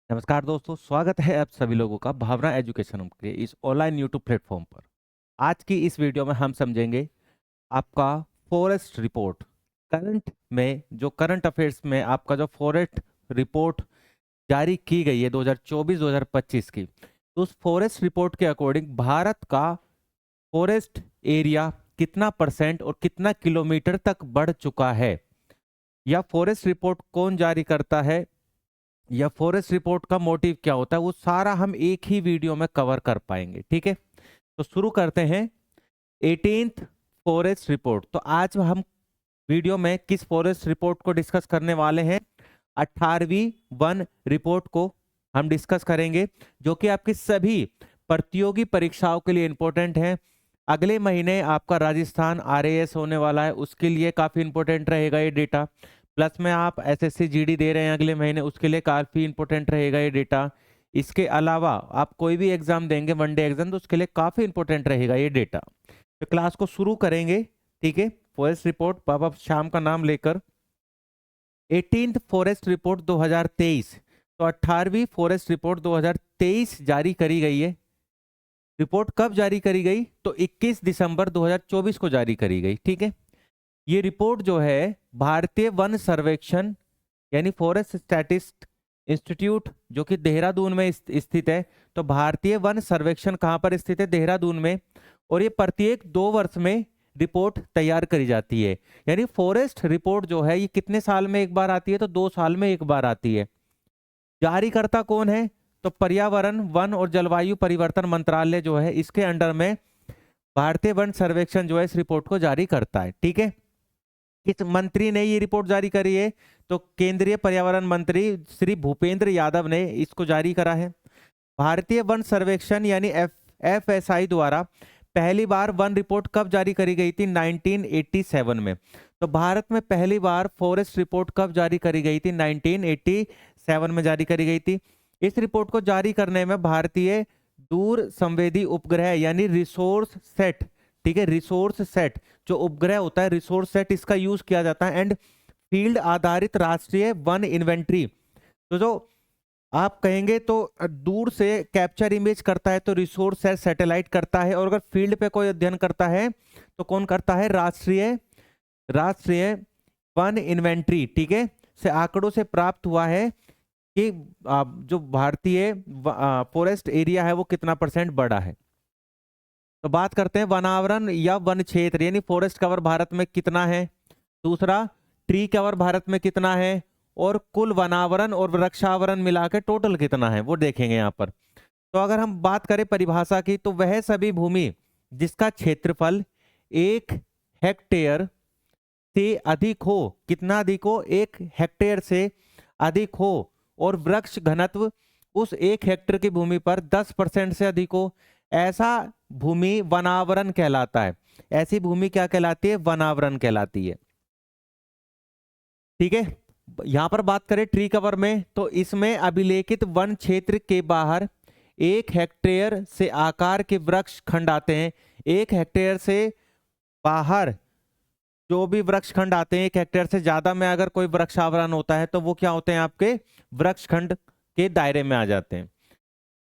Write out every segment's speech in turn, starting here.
नमस्कार दोस्तों, स्वागत है आप सभी लोगों का भावना एजुकेशन के इस ऑनलाइन यूट्यूब प्लेटफॉर्म पर। आज की इस वीडियो में हम समझेंगे आपका फॉरेस्ट रिपोर्ट। करंट अफेयर्स में आपका जो फॉरेस्ट रिपोर्ट जारी की गई है 2024-2025 की, तो उस फॉरेस्ट रिपोर्ट के अकॉर्डिंग भारत का फॉरेस्ट एरिया कितना परसेंट और कितना किलोमीटर तक बढ़ चुका है। या फॉरेस्ट रिपोर्ट कौन जारी करता है, या फॉरेस्ट रिपोर्ट का मोटिव क्या होता है, वो सारा हम एक ही वीडियो में कवर कर पाएंगे। ठीक है, तो शुरू करते हैं 18th फॉरेस्ट रिपोर्ट। तो आज हम वीडियो में किस फॉरेस्ट रिपोर्ट को डिस्कस करने वाले हैं? 18वीं वन रिपोर्ट को हम डिस्कस करेंगे, जो कि आपकी सभी प्रतियोगी परीक्षाओं के लिए इंपॉर्टेंट है। अगले महीने आपका राजस्थान आरएएस होने वाला है, उसके लिए काफी इंपॉर्टेंट रहेगा ये डेटा। प्लस में आप एसएससी जीडी दे रहे हैं अगले महीने, उसके लिए काफी इंपॉर्टेंट रहेगा ये डेटा। इसके अलावा आप कोई भी एग्जाम देंगे, वनडे एग्जाम, तो उसके लिए काफी इंपॉर्टेंट रहेगा ये डेटा। तो क्लास को शुरू करेंगे। ठीक है, फॉरेस्ट रिपोर्ट बाबा श्याम का नाम लेकर 18th फॉरेस्ट रिपोर्ट 2023। तो 18वीं फॉरेस्ट रिपोर्ट 2023 जारी करी गई है। रिपोर्ट कब जारी करी गई? तो 21 दिसंबर 2024 को जारी करी गई। ठीक है, ये रिपोर्ट जो है भारतीय वन सर्वेक्षण यानी फॉरेस्ट स्टैटिस्ट इंस्टीट्यूट, जो कि देहरादून में स्थित है। तो भारतीय वन सर्वेक्षण कहाँ पर स्थित है? देहरादून में। और ये प्रत्येक 2 वर्ष में रिपोर्ट तैयार करी जाती है। यानी फॉरेस्ट रिपोर्ट जो है ये कितने साल में एक बार आती है? तो 2 साल में एक बार आती है। जारीकर्ता कौन है? तो पर्यावरण, वन और जलवायु परिवर्तन मंत्रालय जो है, इसके अंडर में भारतीय वन सर्वेक्षण जो है इस रिपोर्ट को जारी करता है। ठीक है, किस मंत्री ने ये रिपोर्ट जारी करी है? तो केंद्रीय पर्यावरण मंत्री श्री भूपेंद्र यादव ने इसको जारी करा है। भारतीय वन सर्वेक्षण यानी एफएसआई द्वारा पहली बार वन रिपोर्ट कब जारी करी गई थी? 1987 में। तो भारत में पहली बार फॉरेस्ट रिपोर्ट कब जारी करी गई थी? 1987 में जारी करी गई थी। इस रिपोर्ट को जारी करने में भारतीय दूर संवेदी उपग्रह यानी रिसोर्स सेट, ठीक है, रिसोर्स सेट जो उपग्रह होता है, रिसोर्स सेट, इसका यूज किया जाता है। एंड फील्ड आधारित राष्ट्रीय वन इन्वेंट्री, तो जो आप कहेंगे तो दूर से कैप्चर इमेज करता है तो रिसोर्स सेट सैटेलाइट करता है, और अगर फील्ड पे कोई अध्ययन करता है तो कौन करता है? राष्ट्रीय राष्ट्रीय वन इन्वेंट्री, ठीक है, से आंकड़ों से प्राप्त हुआ है कि जो भारतीय फॉरेस्ट एरिया है वो कितना परसेंट बढ़ा है। तो बात करते हैं वनावरण या वन क्षेत्र, यानी फॉरेस्ट कवर भारत में कितना है। दूसरा, ट्री कवर भारत में कितना है, और कुल वनावरण और वृक्षावरण मिला के टोटल कितना है वो देखेंगे यहाँ पर। तो अगर हम बात करें परिभाषा की, तो वह सभी भूमि जिसका क्षेत्रफल 1 हेक्टेयर से अधिक हो, कितना अधिक हो? 1 हेक्टेयर से अधिक हो, और वृक्ष घनत्व उस 1 हेक्टेयर की भूमि पर 10% से अधिक हो, ऐसा भूमि वनावरण कहलाता है। ऐसी भूमि क्या कहलाती है? वनावरण कहलाती है। ठीक है, यहां पर बात करें ट्री कवर में, तो इसमें अभिलेखित वन क्षेत्र के बाहर 1 हेक्टेयर से आकार के वृक्ष खंड आते हैं। 1 हेक्टेयर से बाहर जो भी वृक्ष खंड आते हैं, 1 हेक्टेयर से ज्यादा में अगर कोई वृक्षावरण होता है तो वो क्या होते हैं? आपके वृक्ष खंड के दायरे में आ जाते हैं।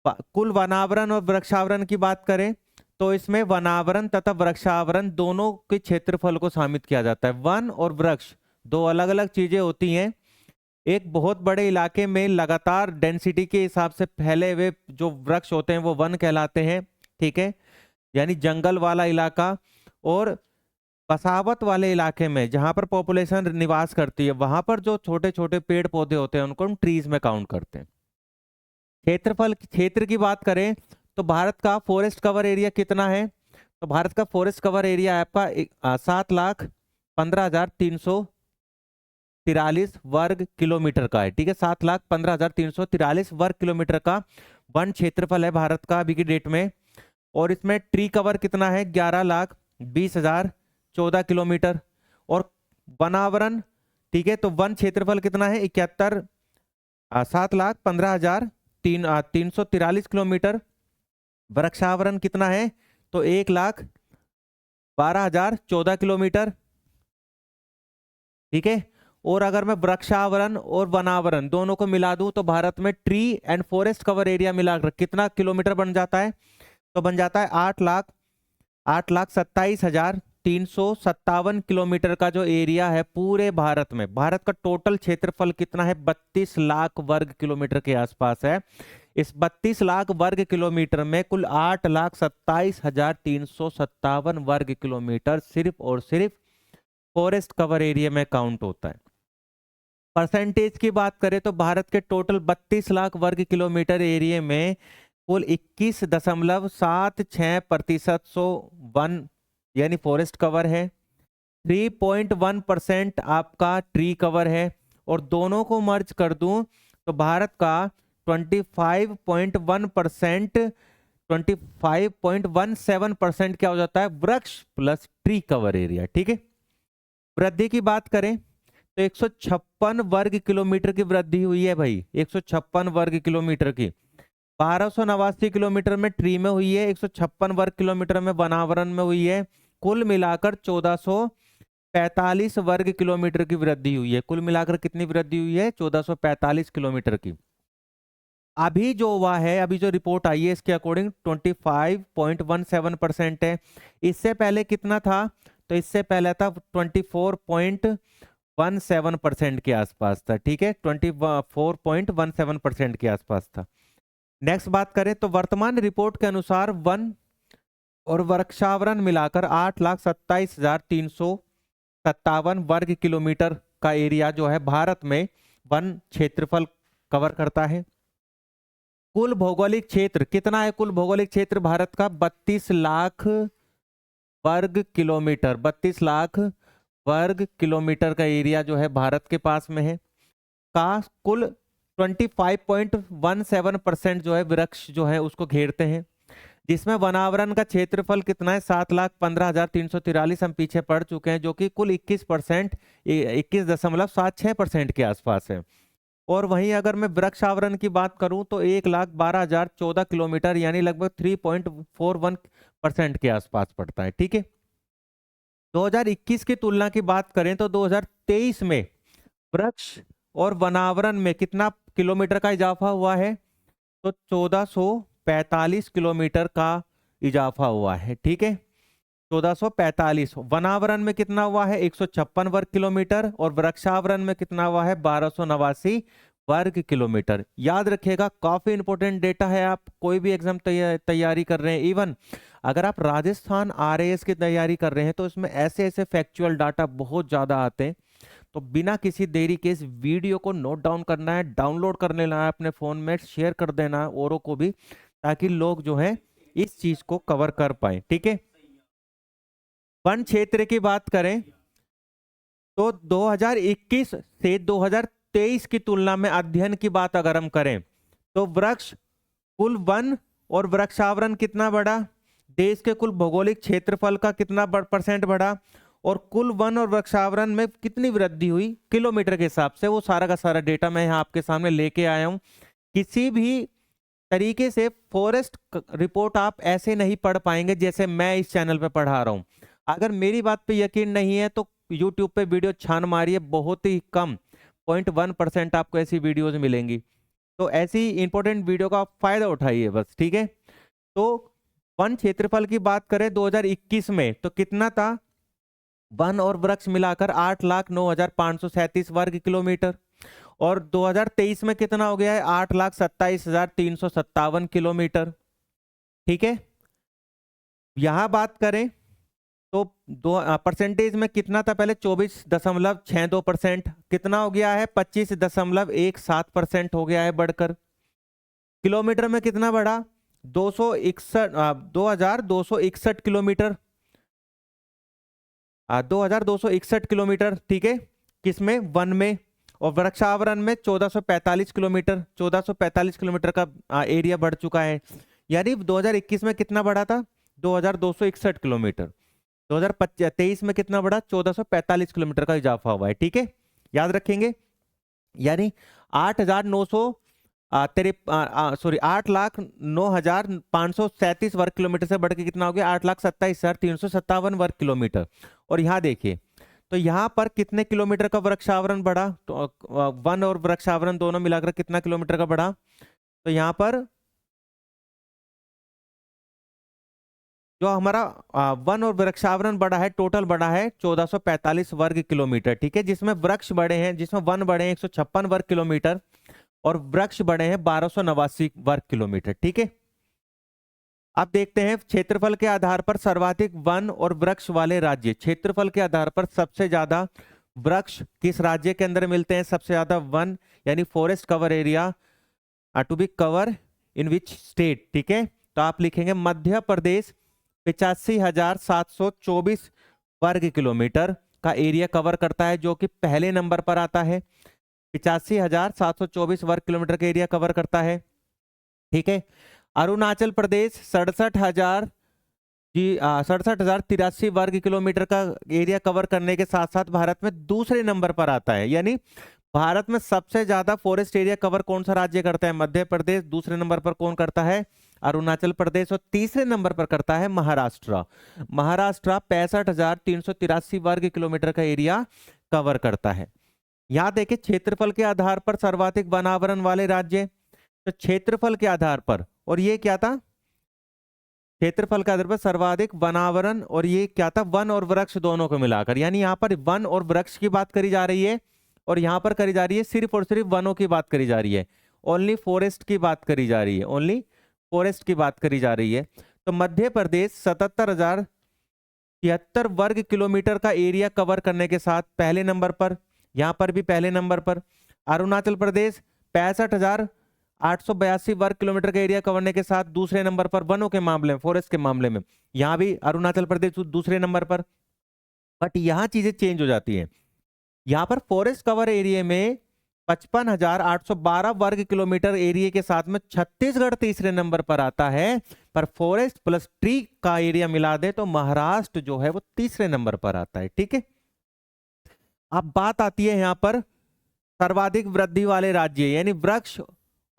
कुल वनावरण और वृक्षावरण की बात करें तो इसमें वनावरण तथा वृक्षावरण दोनों के क्षेत्रफल को शामिल किया जाता है। वन और वृक्ष दो अलग अलग चीजें होती हैं। एक बहुत बड़े इलाके में लगातार डेंसिटी के हिसाब से फैले हुए जो वृक्ष होते हैं वो वन कहलाते हैं। ठीक है, यानी जंगल वाला इलाका, और बसावत वाले इलाके में जहां पर पॉपुलेशन निवास करती है वहां पर जो छोटे छोटे पेड़ पौधे होते हैं उनको हम ट्रीज में काउंट करते हैं। क्षेत्र की बात करें तो भारत का फॉरेस्ट कवर एरिया कितना है? तो भारत का फॉरेस्ट कवर एरिया है आपका 7,15,343 वर्ग किलोमीटर का है। ठीक है, 7,15,343 वर्ग किलोमीटर का वन क्षेत्रफल है भारत का अभी की डेट में। और इसमें ट्री कवर कितना है? 11,20,014 किलोमीटर। और वनावरण, ठीक है, तो वन क्षेत्रफल कितना है? 7,15,343 किलोमीटर। वृक्षावरण कितना है? तो 1,12,014 किलोमीटर। ठीक है, और अगर मैं वृक्षावरण और वनावरण दोनों को मिला दूं तो भारत में tree and forest cover area मिलाकर कितना किलोमीटर बन जाता है? तो बन जाता है 8,27,357 किलोमीटर का जो एरिया है पूरे भारत में। भारत का टोटल क्षेत्रफल कितना है? 32 लाख वर्ग किलोमीटर के आसपास है। इस 32 लाख वर्ग किलोमीटर में कुल 8,27,357 वर्ग किलोमीटर सिर्फ और सिर्फ फॉरेस्ट कवर एरिया में काउंट होता है। परसेंटेज की बात करें तो भारत के टोटल 32 लाख वर्ग किलोमीटर एरिया में कुल 21.76% वन यानी फॉरेस्ट कवर है, 3.1% आपका ट्री कवर है, और दोनों को मर्ज कर दूं तो भारत का 25.17% क्या हो जाता है? वृक्ष प्लस ट्री कवर एरिया। ठीक है। वृद्धि की बात करें तो 156 वर्ग किलोमीटर की वृद्धि हुई है भाई, 156 वर्ग किलोमीटर की। 1289 किलोमीटर में ट्री में हुई है, 156 वर्ग किलोमीटर में वनावरण में हुई है। कुल मिलाकर 1445 वर्ग किलोमीटर की वृद्धि हुई है। कुल मिलाकर कितनी वृद्धि हुई है? 1445 किलोमीटर की। अभी जो हुआ है, अभी जो रिपोर्ट आई है इसके अकॉर्डिंग 25.17% है। इससे पहले कितना था? तो इससे पहले था 24.17% के आसपास था। ठीक है, 24.17% के आसपास था। नेक्स्ट बात करें तो वर्तमान रिपोर्ट के अनुसार वन और वृक्षावरण मिलाकर 8,27,357 वर्ग किलोमीटर का एरिया जो है भारत में वन क्षेत्रफल कवर करता है। कुल भौगोलिक क्षेत्र कितना है? कुल भौगोलिक क्षेत्र भारत का 32 लाख वर्ग किलोमीटर, 32 लाख वर्ग किलोमीटर का एरिया जो है भारत के पास में है। का कुल 25.17% जो है वृक्ष जो है उसको घेरते हैं, जिसमें वनावरण का क्षेत्रफल कितना है? 7,15,343 हम पीछे पड़ चुके हैं, जो कि कुल 21.76% के आसपास है। और वहीं अगर मैं वृक्ष आवरण की बात करूं तो 1,12,014 किलोमीटर यानी लगभग 3.41% के आसपास पड़ता है। ठीक है। 2021 की तुलना की बात करें तो 2023 में वृक्ष और वनावरण में कितना किलोमीटर का इजाफा हुआ है? तो 1445 किलोमीटर का इजाफा हुआ है। ठीक है, 1445। वनावरण में कितना हुआ है? 156 वर्ग किलोमीटर, और वृक्षावरण में कितना हुआ है? 1289 वर्ग किलोमीटर। याद रखिएगा, काफी इंपॉर्टेंट डेटा है। आप कोई भी एग्जाम तैयारी कर रहे हैं, इवन अगर आप राजस्थान आरएएस की तैयारी कर रहे हैं तो इसमें ऐसे ऐसे फैक्चुअल डाटा बहुत ज्यादा आते हैं। तो बिना किसी देरी के इस वीडियो को नोट डाउन करना है, डाउनलोड कर लेना है अपने फोन में, शेयर कर देना है औरों को भी, ताकि लोग जो है इस चीज को कवर कर पाए। ठीक है। वन क्षेत्र की बात करें तो 2021 से 2023 की तुलना में अध्ययन की बात अगर हम करें तो वृक्ष कुल वन और वृक्षावरण कितना बढ़ा? देश के कुल भौगोलिक क्षेत्रफल का कितना परसेंट बढ़ा? और कुल वन और वृक्षावरण में कितनी वृद्धि हुई किलोमीटर के हिसाब से? वो सारा का सारा डेटा मैं यहाँ आपके सामने लेके आया हूँ। किसी भी तरीके से फॉरेस्ट रिपोर्ट आप ऐसे नहीं पढ़ पाएंगे जैसे मैं इस चैनल पे पढ़ा रहा हूँ। अगर मेरी बात पे यकीन नहीं है तो YouTube पे वीडियो छान मारिए, बहुत ही कम 0.1% आपको ऐसी वीडियोज मिलेंगी। तो ऐसी इंपॉर्टेंट वीडियो का आप फायदा उठाइए बस। ठीक है। तो वन क्षेत्रफल की बात करें 2021 में तो कितना था? वन और वृक्ष मिलाकर 8,09,537 वर्ग किलोमीटर, और 2023 में कितना हो गया है? 8,27,357 किलोमीटर। ठीक है। यहां बात करें तो परसेंटेज में कितना था? पहले 24.62%, कितना हो गया है? 25.17% हो गया है बढ़कर। किलोमीटर में कितना बढ़ा? 2,261 किलोमीटर, 2,261 किलोमीटर। ठीक है, किसमें? वन में। और वृक्षावरण में 1445 किलोमीटर, 1445 किलोमीटर का एरिया बढ़ चुका है। यानी 2021 में कितना बढ़ा था? 2,261 किलोमीटर। 2023 में कितना बढ़ा? 1445 किलोमीटर का इजाफा हुआ है। ठीक है, याद रखेंगे। यानी 8,09,537 वर्ग किलोमीटर से बढ़ के कितना हो गया? 8,27,357 वर्ग किलोमीटर। और यहाँ देखिए तो यहाँ पर कितने किलोमीटर का वृक्षावरण बढ़ा? तो वन और वृक्षावरण दोनों मिलाकर कितना किलोमीटर का बढ़ा? तो यहाँ पर जो हमारा वन और वृक्षावरण बढ़ा है, टोटल बढ़ा है 1445 वर्ग किलोमीटर, ठीक है, जिसमें वृक्ष बढ़े हैं, जिसमें वन बढ़े हैं 156 वर्ग किलोमीटर और वृक्ष बढ़े हैं 1289 वर्ग किलोमीटर, ठीक है। अब देखते हैं क्षेत्रफल के आधार पर सर्वाधिक वन और वृक्ष वाले राज्य। क्षेत्रफल के आधार पर सबसे ज्यादा वृक्ष किस राज्य के अंदर मिलते हैं, सबसे ज्यादा वन यानी forest cover area to be cover in which state, ठीक है। तो आप लिखेंगे मध्य प्रदेश 85,724 वर्ग किलोमीटर का एरिया कवर करता है, जो कि पहले नंबर पर आता है। 85,724 वर्ग किलोमीटर का एरिया कवर करता है, ठीक है। अरुणाचल प्रदेश 67,083 वर्ग किलोमीटर का एरिया कवर करने के साथ साथ भारत में दूसरे नंबर पर आता है। यानी भारत में सबसे ज्यादा फॉरेस्ट एरिया कवर कौन सा राज्य करता है? मध्य प्रदेश। दूसरे नंबर पर कौन करता है? अरुणाचल प्रदेश। और तीसरे नंबर पर करता है महाराष्ट्र। महाराष्ट्र 65,383 वर्ग किलोमीटर का एरिया कवर करता है। यहां देखिए क्षेत्रफल के आधार पर सर्वाधिक वनावरण वाले राज्य, तो क्षेत्रफल के आधार पर, और ये क्या था? क्षेत्रफल के आधार पर सर्वाधिक वनावरण, और ये क्या था? वन और वृक्ष दोनों को मिलाकर। यानी यहाँ पर वन और वृक्ष की बात करी जा रही है और यहाँ पर करी जा रही है सिर्फ और सिर्फ वनों की बात करी जा रही है, ओनली फॉरेस्ट की बात करी जा रही है, ओनली फॉरेस्ट की बात करी जा रही है। तो मध्य प्रदेश 77,073 वर्ग किलोमीटर का एरिया कवर करने के साथ पहले नंबर पर, यहाँ पर भी पहले नंबर पर। अरुणाचल प्रदेश 65,882 वर्ग किलोमीटर का एरिया कवरने के साथ दूसरे नंबर पर वनों के मामले में, फॉरेस्ट के मामले में। यहाँ भी अरुणाचल प्रदेश दूसरे नंबर पर। बट यहाँ चीजें चेंज हो जाती हैं। यहाँ पर फॉरेस्ट कवर एरिया में 55,812 वर्ग किलोमीटर एरिया के साथ में छत्तीसगढ़ तीसरे नंबर पर आता है, पर फॉरेस्ट प्लस ट्री का एरिया मिला दे तो महाराष्ट्र जो है वो तीसरे नंबर पर आता है, ठीक है। अब बात आती है यहाँ पर सर्वाधिक वृद्धि वाले राज्य, यानी वृक्ष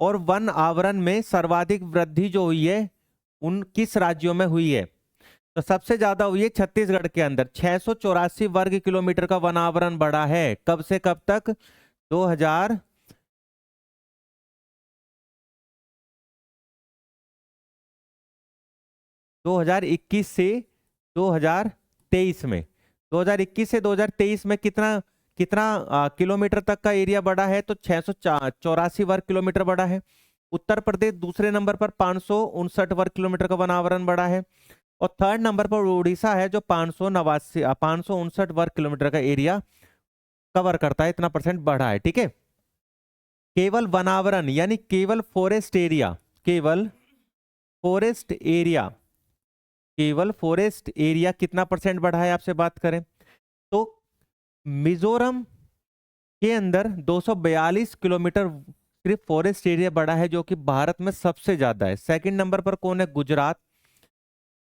और वन आवरण में सर्वाधिक वृद्धि जो हुई है उन किस राज्यों में हुई है? तो सबसे ज्यादा हुई है छत्तीसगढ़ के अंदर। 684 वर्ग किलोमीटर का वन आवरण बढ़ा है। कब से कब तक? 2021 से 2023 में। 2021 से 2023 में कितना कितना किलोमीटर तक का एरिया बढ़ा है? तो 684 वर्ग किलोमीटर बढ़ा है। उत्तर प्रदेश दूसरे नंबर पर 559 वर्ग किलोमीटर का वन आवरण बढ़ा है। और थर्ड नंबर पर उड़ीसा है जो 559 वर्ग किलोमीटर का एरिया कवर करता है, इतना परसेंट बढ़ा है, ठीक है। केवल वनावरण यानी केवल फॉरेस्ट एरिया, केवल फॉरेस्ट एरिया, केवल फॉरेस्ट एरिया कितना परसेंट बढ़ा है आपसे बात करें तो मिजोरम के अंदर 242 किलोमीटर सिर्फ फॉरेस्ट एरिया बढ़ा है, जो कि भारत में सबसे ज्यादा है। सेकंड नंबर पर कौन है? गुजरात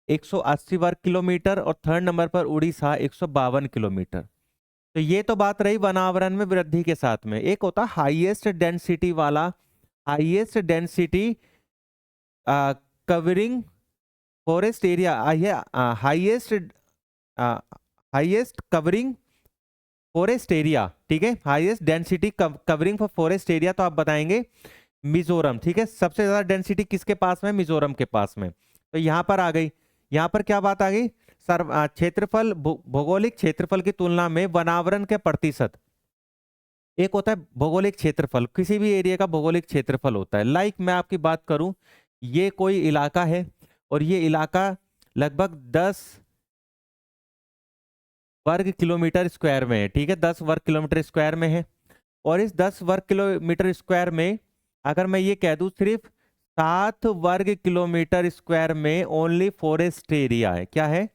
180 वर्ग किलोमीटर, और थर्ड नंबर पर उड़ीसा 152 किलोमीटर। तो ये तो बात रही वनावरण में वृद्धि के साथ में। एक होता हाईएस्ट डेंसिटी वाला, highest density covering forest area, highest covering forest area, ठीक है, highest density covering for forest area. तो आप बताएंगे मिजोरम, ठीक है। सबसे ज्यादा डेंसिटी किसके पास में? मिजोरम के पास में। तो यहां पर आ गई, यहां पर क्या बात आ गई? क्षेत्रफल, भौगोलिक क्षेत्रफल की तुलना में वनावरण के प्रतिशत। एक होता है भौगोलिक क्षेत्रफल, किसी भी एरिया का भौगोलिक क्षेत्रफल होता है। लाइक मैं आपकी बात करूं, ये कोई इलाका है और ये इलाका लगभग 10 वर्ग किलोमीटर स्क्वायर में है, ठीक है, 10 वर्ग किलोमीटर स्क्वायर में है। और इस 10 वर्ग किलोमीटर स्क्वायर में अगर मैं ये कह दूं सिर्फ 7 वर्ग किलोमीटर स्क्वायर में ओनली फॉरेस्ट एरिया है। क्या है?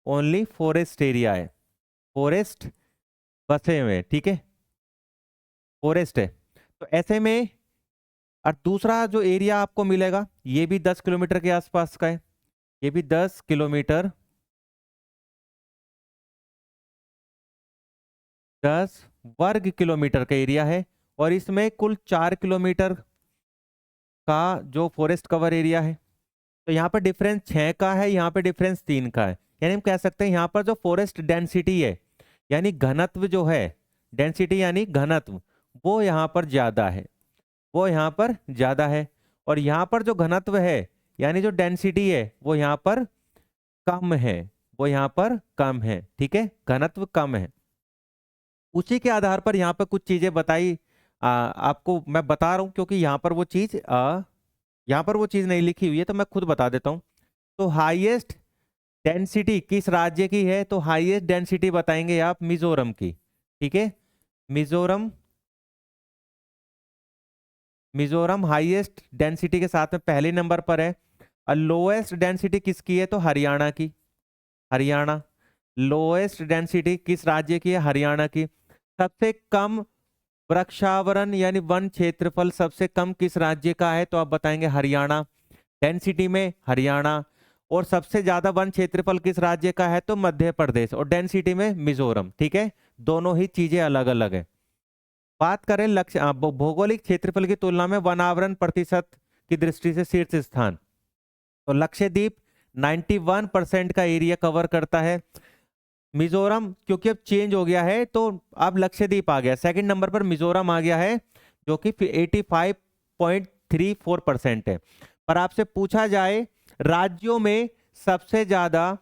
ओनली फॉरेस्ट एरिया है, फॉरेस्ट बसे हुए, ठीक है, फॉरेस्ट है। तो ऐसे में और दूसरा जो एरिया आपको मिलेगा ये भी 10 किलोमीटर के आसपास का है, ये भी 10 किलोमीटर, 10 वर्ग किलोमीटर का एरिया है। और इसमें कुल 4 किलोमीटर का जो फॉरेस्ट कवर एरिया है। तो यहाँ पर डिफरेंस 6 का है, यहाँ पे डिफरेंस 3 का है। यानी हम कह सकते हैं यहाँ पर जो फॉरेस्ट डेंसिटी है यानी घनत्व जो है, डेंसिटी यानी घनत्व, वो यहाँ पर ज्यादा है, वो यहाँ पर ज्यादा है। और यहाँ पर जो घनत्व है यानी जो डेंसिटी है वो यहाँ पर कम है, वो यहाँ पर कम है। ठीक है, घनत्व कम है। उसी के आधार पर यहाँ पर कुछ चीजें बताई, आपको मैं बता रहा हूँ, क्योंकि यहाँ पर वो चीज यहाँ पर वो चीज नहीं लिखी हुई है, तो मैं खुद बता देता हूँ। तो हाईएस्ट डेंसिटी किस राज्य की है? तो हाईएस्ट डेंसिटी बताएंगे आप मिजोरम की। ठीक है, मिजोरम, मिजोरम हाईएस्ट डेंसिटी के साथ में पहले नंबर पर है। और लोएस्ट डेंसिटी किसकी है? तो हरियाणा की, हरियाणा। लोएस्ट डेंसिटी किस राज्य की है? हरियाणा की। सबसे कम वृक्षावरण यानी वन क्षेत्रफल सबसे कम किस राज्य का है? तो आप बताएंगे हरियाणा, डेंसिटी में हरियाणा। और सबसे ज्यादा वन क्षेत्रफल किस राज्य का है? तो मध्य प्रदेश, और डेंसिटी में मिजोरम। ठीक है, दोनों ही चीजें अलग अलग है। बात करें लक्ष्य भौगोलिक क्षेत्रफल की तुलना में वनावरण प्रतिशत की दृष्टि से शीर्ष स्थान, तो लक्षद्वीप 91% का एरिया कवर करता है। मिजोरम क्योंकि अब चेंज हो गया है तो अब लक्षद्वीप आ गया, सेकंड नंबर पर मिजोरम आ गया है जो कि 85.34% है। पर आपसे पूछा जाए राज्यों में सबसे ज्यादा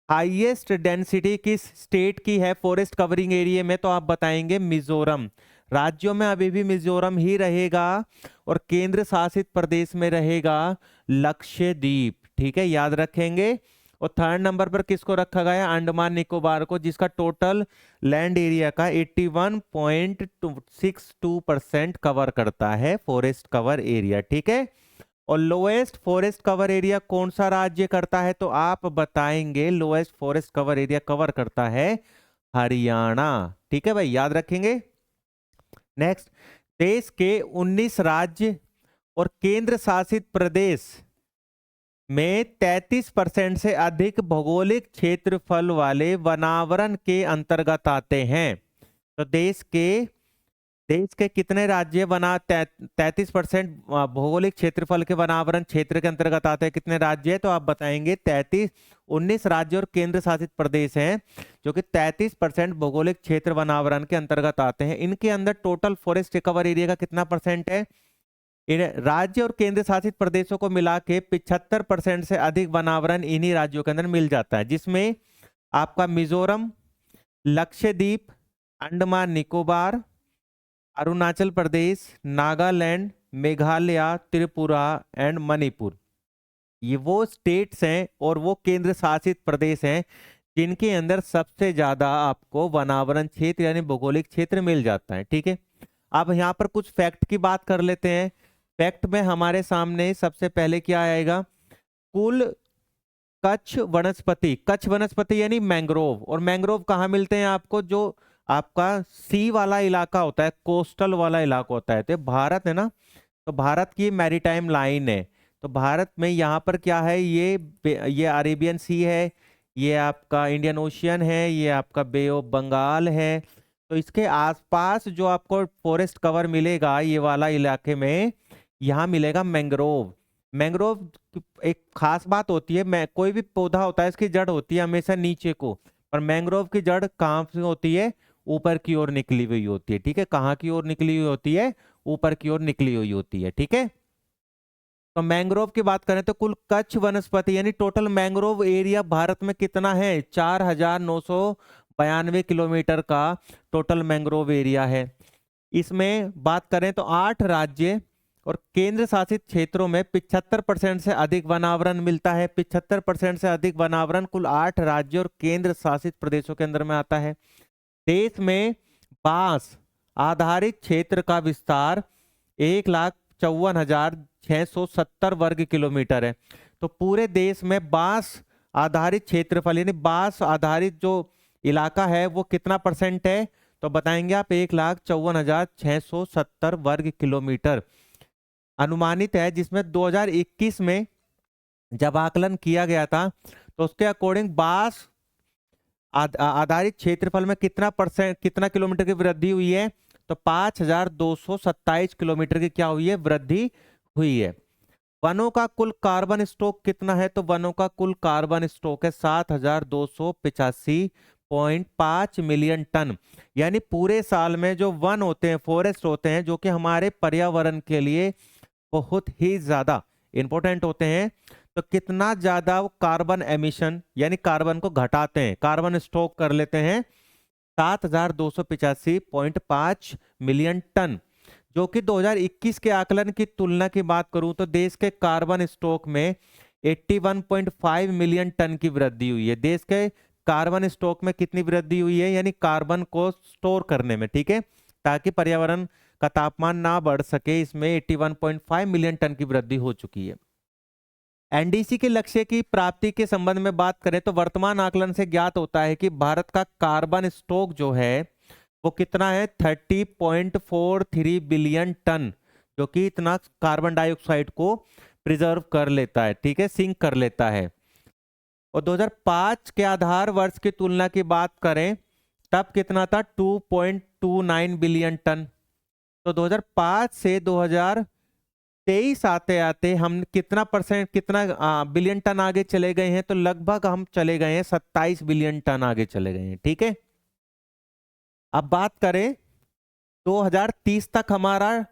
हाईएस्ट डेंसिटी किस स्टेट की है फॉरेस्ट कवरिंग एरिया में? तो आप बताएंगे मिजोरम। राज्यों में अभी भी मिजोरम ही रहेगा और केंद्र शासित प्रदेश में रहेगा लक्षद्वीप। ठीक है, याद रखेंगे। और थर्ड नंबर पर किसको रखा गया है? अंडमान निकोबार को, जिसका टोटल लैंड एरिया का 81.62% कवर करता है फॉरेस्ट कवर एरिया। ठीक है, और लोएस्ट फॉरेस्ट कवर एरिया कौन सा राज्य करता है? तो आप बताएंगे lowest forest cover area cover करता है हरियाणा। ठीक है भाई, याद रखेंगे। नेक्स्ट, देश के 19 राज्य और केंद्र शासित प्रदेश में 33% से अधिक भौगोलिक क्षेत्रफल वाले वनावरण के अंतर्गत आते हैं। तो देश के कितने राज्य 33% भौगोलिक क्षेत्रफल के वनावरण क्षेत्र के अंतर्गत आते हैं? कितने राज्य है? तो आप बताएंगे 19 राज्य और केंद्र शासित प्रदेश हैं जो कि 33% भौगोलिक क्षेत्र वनावरण के अंतर्गत आते हैं। इनके अंदर टोटल फॉरेस्ट कवर एरिया का कितना परसेंट है? राज्य और केंद्र शासित प्रदेशों को मिला के 75% से अधिक वनावरण इन्हीं राज्यों के अंदर मिल जाता है, जिसमें आपका मिजोरम, लक्षद्वीप, अंडमान निकोबार, अरुणाचल प्रदेश, नागालैंड, मेघालय, त्रिपुरा एंड मणिपुर, ये वो स्टेट्स हैं और वो केंद्र शासित प्रदेश हैं जिनके अंदर सबसे ज्यादा आपको वनावरण क्षेत्र यानी भौगोलिक क्षेत्र मिल जाता है। ठीक है, अब यहाँ पर कुछ फैक्ट की बात कर लेते हैं। फैक्ट में हमारे सामने सबसे पहले क्या आएगा? कुल कच्छ वनस्पति, कच्छ वनस्पति यानी मैंग्रोव। और मैंग्रोव कहाँ मिलते हैं आपको? जो आपका सी वाला इलाका होता है, कोस्टल वाला इलाका होता है। तो भारत है ना, तो भारत की मैरीटाइम लाइन है। तो भारत में यहाँ पर क्या है? ये अरेबियन सी है, ये आपका इंडियन ओशियन है, ये आपका बे ऑफ बंगाल है। तो इसके आसपास जो आपको फॉरेस्ट कवर मिलेगा ये वाला इलाके में, यहाँ मिलेगा मैंग्रोव। मैंग्रोव की एक खास बात होती है, मैं कोई भी पौधा होता है इसकी जड़ होती है हमेशा नीचे को, पर मैंग्रोव की जड़ कहाँ से होती है? ऊपर की ओर निकली हुई होती है। ठीक है, कहाँ की ओर निकली हुई होती है? ऊपर की ओर निकली हुई होती है। ठीक है, तो मैंग्रोव की बात करें तो कुल कच्छ वनस्पति यानी टोटल मैंग्रोव एरिया भारत में कितना है? 4992 किलोमीटर का टोटल मैंग्रोव एरिया है। इसमें बात करें तो 8 राज्य और केंद्र शासित क्षेत्रों में 75% से अधिक वनावरण मिलता है। 75% से अधिक वनावरण कुल 8 राज्य और केंद्र शासित प्रदेशों के अंदर में आता है। देश में बांस आधारित क्षेत्र का विस्तार 1,54,670 वर्ग किलोमीटर है। तो पूरे देश में बांस आधारित क्षेत्रफल यानी बांस आधारित जो इलाका है वो कितना परसेंट है? तो बताएंगे आप 1,54,670 वर्ग किलोमीटर अनुमानित है, जिसमें 2021 में जब आकलन किया गया था तो उसके अकॉर्डिंग बांस आधारित क्षेत्रफल में कितना किलोमीटर की वृद्धि हुई है? तो 5,227 किलोमीटर की क्या हुई है? वृद्धि हुई है। वनों का कुल कार्बन स्टॉक कितना है? तो वनों का कुल कार्बन स्टॉक है 7,285 5 मिलियन टन। यानी पूरे साल में जो वन होते हैं, फॉरेस्ट होते हैं, जो कि हमारे पर्यावरण के लिए बहुत ही ज्यादा इंपॉर्टेंट होते हैं, तो कितना ज्यादा वो कार्बन एमिशन यानी कार्बन को घटाते हैं, कार्बन स्टॉक कर लेते हैं 7285.5 मिलियन टन। जो कि 2021 के आकलन की तुलना की बात करूं तो देश के कार्बन स्टॉक में 81.5 मिलियन टन की वृद्धि हुई है। देश के कार्बन स्टॉक में कितनी वृद्धि हुई है, यानी कार्बन को स्टोर करने में, ठीक है, ताकि पर्यावरण का तापमान ना बढ़ सके, इसमें 81.5 मिलियन टन की वृद्धि हो चुकी है। एनडीसी के लक्ष्य की प्राप्ति के संबंध में बात करें तो वर्तमान आकलन से ज्ञात होता है कि भारत का कार्बन स्टॉक जो है वो कितना है, 30.43 बिलियन टन, जो कि इतना कार्बन डाइऑक्साइड को प्रिजर्व कर लेता है, ठीक है, सिंक कर लेता है। और 2005 के आधार वर्ष की तुलना की बात करें तब कितना था, 2.29 बिलियन टन। तो 2005 से 2023 आते आते हम कितना परसेंट, कितना बिलियन टन आगे चले गए हैं, तो लगभग हम चले गए हैं 27 बिलियन टन आगे चले गए हैं, ठीक है। अब बात करें 2030 तक हमारा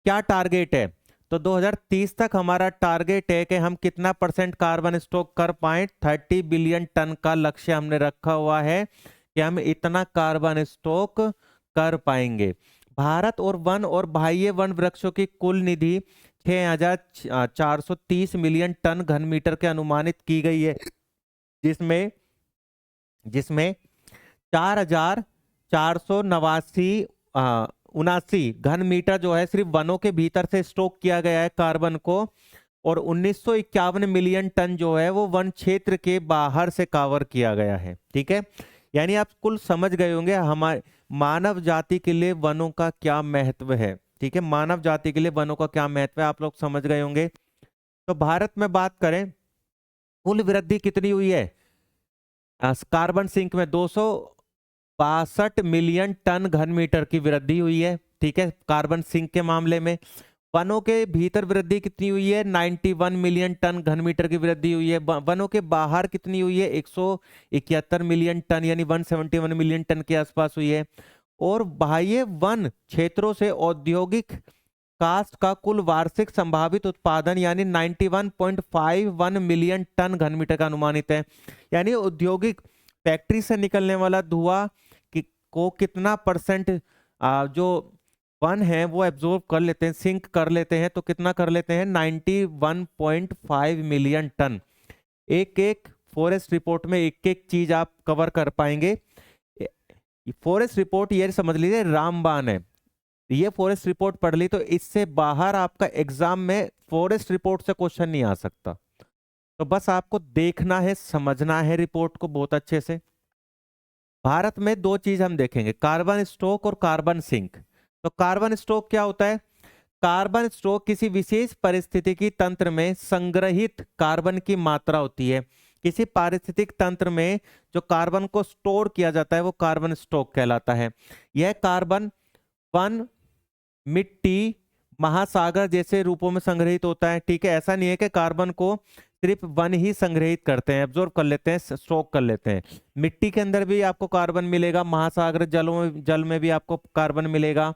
क्या टारगेट है, तो 2030 तक हमारा टारगेट है कि हम कितना परसेंट कार्बन स्टॉक कर पाए, 30 बिलियन टन का लक्ष्य हमने रखा हुआ है कि हम इतना कार्बन स्टॉक कर पाएंगे। भारत और वन और बाह्य वन वृक्षों की कुल निधि 6430 मिलियन टन घन मीटर के अनुमानित की गई है, जिसमें जिसमें 4489 घन मीटर जो है सिर्फ वनों के भीतर से स्टॉक किया गया है कार्बन को, और 1951 मिलियन टन जो है वो वन क्षेत्र के बाहर से कवर किया गया है, ठीक है। यानी आप कुल समझ गए होंगे हमारे मानव जाति के लिए वनों का क्या महत्व है, ठीक है, मानव जाति के लिए वनों का क्या महत्व है, आप लोग समझ गए होंगे। तो भारत में बात करें कुल वृद्धि कितनी हुई है, कार्बन सिंक में 262 मिलियन टन घन मीटर की वृद्धि हुई है, ठीक है, कार्बन सिंक के मामले में। वनों के भीतर वृद्धि कितनी हुई है, 91 मिलियन टन घन मीटर की वृद्धि हुई है। वनों के बाहर कितनी हुई है, 171 मिलियन टन यानी 171 मिलियन टन के आसपास हुई है। और बाह्य वन क्षेत्रों से औद्योगिक कास्ट का कुल वार्षिक संभावित उत्पादन यानी 91.51 मिलियन टन घन मीटर का अनुमानित है। यानी औद्योगिक फैक्ट्री से निकलने वाला धुआं को कितना परसेंट जो वन है वो एब्जॉर्ब कर लेते हैं, सिंक कर लेते हैं, तो कितना कर लेते हैं, 91.5 मिलियन टन। एक एक फॉरेस्ट रिपोर्ट में एक एक चीज आप कवर कर पाएंगे। फॉरेस्ट रिपोर्ट ये समझ लीजिए रामबाण है, ये फॉरेस्ट रिपोर्ट पढ़ ली तो इससे बाहर आपका एग्जाम में फॉरेस्ट रिपोर्ट से क्वेश्चन नहीं आ सकता। तो बस आपको देखना है, समझना है रिपोर्ट को बहुत अच्छे से। भारत में दो चीज हम देखेंगे, कार्बन स्टॉक और कार्बन सिंक। तो कार्बन स्टॉक क्या होता है, कार्बन स्टॉक किसी विशेष पारिस्थितिकी तंत्र में संग्रहित कार्बन की मात्रा होती है। किसी पारिस्थितिक तंत्र में जो कार्बन को स्टोर किया जाता है वो कार्बन स्टॉक कहलाता है। यह कार्बन वन, मिट्टी, महासागर जैसे रूपों में संग्रहित होता है, ठीक है। ऐसा नहीं है कि कार्बन को सिर्फ वन ही संग्रहित करते हैं, एब्जॉर्ब कर लेते हैं, स्टॉक कर लेते हैं। मिट्टी के अंदर भी आपको कार्बन मिलेगा, महासागर जल में भी आपको कार्बन मिलेगा।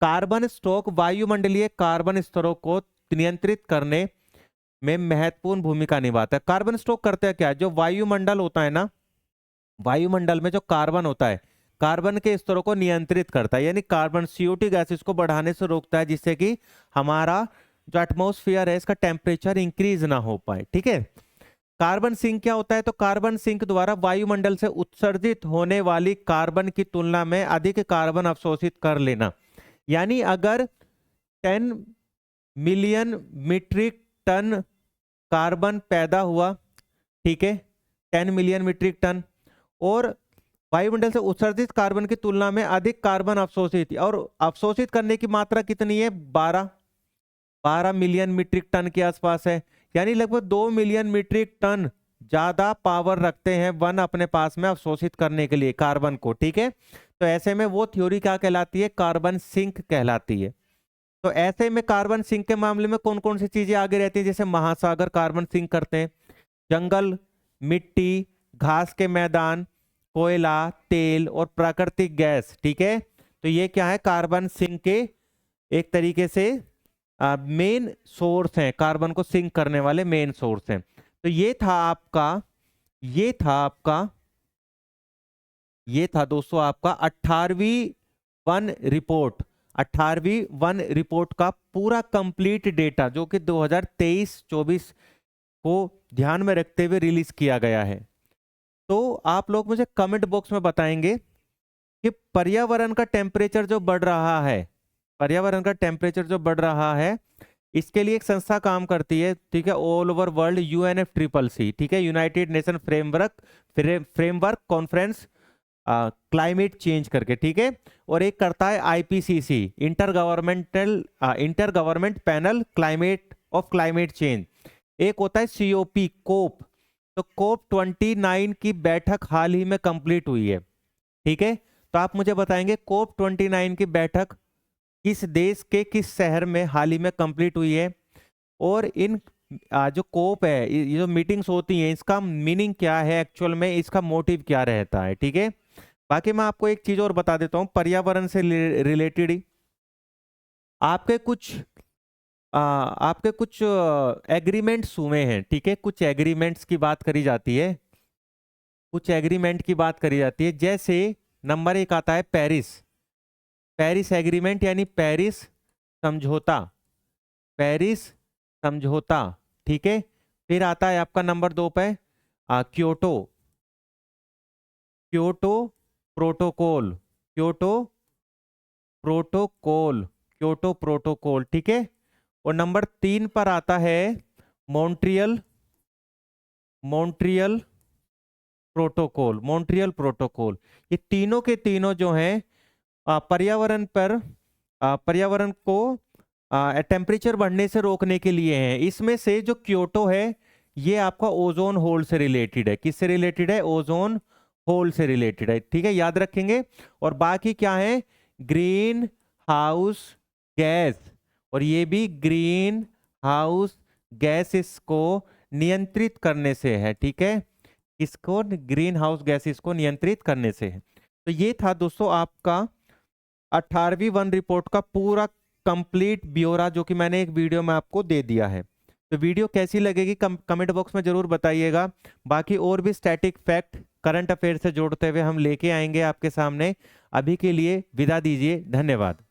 कार्बन स्टॉक वायुमंडलीय कार्बन स्तरों को नियंत्रित करने में महत्वपूर्ण भूमिका निभाता है। कार्बन स्टॉक करते हैं क्या, जो वायुमंडल होता है ना, वायुमंडल में जो कार्बन होता है, कार्बन के स्तरों को नियंत्रित करता है, यानी कार्बन CO2 गैसेस को बढ़ाने से रोकता है, जिससे कि हमारा जो एटमॉस्फेयर है इसका टेम्परेचर इंक्रीज ना हो पाए, ठीक है। कार्बन सिंक क्या होता है, तो कार्बन सिंक द्वारा वायुमंडल से उत्सर्जित होने वाली कार्बन की तुलना में अधिक कार्बन अवशोषित कर लेना। यानी अगर 10 मिलियन मीट्रिक टन कार्बन पैदा हुआ, ठीक है, 10 मिलियन मीट्रिक टन, और वायुमंडल से उत्सर्जित कार्बन की तुलना में अधिक कार्बन अवशोषित, और अवशोषित करने की मात्रा कितनी है, 12 मिलियन मीट्रिक टन के आसपास है। यानी लगभग 2 मिलियन मीट्रिक टन ज्यादा पावर रखते हैं वन अपने पास में अवशोषित करने के लिए कार्बन को, ठीक है। तो ऐसे में वो थ्योरी क्या कहलाती है, कार्बन सिंक कहलाती है। तो ऐसे में कार्बन सिंक के मामले में कौन कौन सी चीजें आगे रहती है, जैसे महासागर कार्बन सिंक करते हैं, जंगल, मिट्टी, घास के मैदान, कोयला, तेल और प्राकृतिक गैस। ठीक है, तो ये क्या है, कार्बन सिंक के एक तरीके से मेन सोर्स हैं, कार्बन को सिंक करने वाले मेन सोर्स हैं। तो ये था आपका, ये था आपका, ये था दोस्तों आपका 18वीं वन रिपोर्ट, 18वीं वन रिपोर्ट का पूरा कंप्लीट डेटा जो कि 2023-24 को ध्यान में रखते हुए रिलीज किया गया है। तो आप लोग मुझे कमेंट बॉक्स में बताएंगे कि पर्यावरण का टेम्परेचर जो बढ़ रहा है, पर्यावरण का टेम्परेचर जो बढ़ रहा है, इसके लिए एक संस्था काम करती है, ठीक है, ऑल ओवर वर्ल्ड, UNFCCC, ठीक है, United nation framework conference climate change करके, ठीक है, और एक करता है IPCC, inter government panel climate change, एक होता है COP कोप। तो COP 29 की बैठक हाल ही में कंप्लीट हुई है। ठीक है, तो आप मुझे बताएंगे COP 29 की बैठक किस देश के किस शहर में हाल ही में कंप्लीट हुई है, और इन जो कोप है, ये जो मीटिंग्स होती हैं, इसका मीनिंग क्या है, एक्चुअल में इसका मोटिव क्या रहता है। ठीक है, बाकी मैं आपको एक चीज और बता देता हूं पर्यावरण से रिलेटेड ही, आपके कुछ एग्रीमेंट्स हुए हैं। ठीक है, कुछ एग्रीमेंट्स की बात करी जाती है, कुछ एग्रीमेंट की बात करी जाती है, जैसे नंबर 1 आता है पेरिस एग्रीमेंट यानी पेरिस समझौता, पेरिस समझौता। ठीक है, फिर आता है आपका नंबर 2 पे क्योटो प्रोटोकॉल, क्योटो प्रोटोकॉल। ठीक है, और नंबर 3 पर आता है मॉन्ट्रियल प्रोटोकॉल। ये तीनों के तीनों जो हैं पर्यावरण को टेम्परेचर बढ़ने से रोकने के लिए हैं। इसमें से जो क्योटो है ये आपका ओजोन होल से रिलेटेड है। किससे रिलेटेड है? ओजोन होल से रिलेटेड है। ठीक है, याद रखेंगे। और बाकी क्या है? ग्रीन हाउस गैस, और ये भी ग्रीन हाउस गैसेस को नियंत्रित करने से है। ठीक है, इसको ग्रीन हाउस गैसेस को नियंत्रित करने से है। तो ये था दोस्तों आपका 18वीं वन रिपोर्ट का पूरा कंप्लीट ब्यौरा, जो कि मैंने एक वीडियो में आपको दे दिया है। तो वीडियो कैसी लगेगी कमेंट बॉक्स में जरूर बताइएगा। बाकी और भी स्टैटिक फैक्ट करंट अफेयर से जोड़ते हुए हम लेके आएंगे आपके सामने। अभी के लिए विदा दीजिए, धन्यवाद।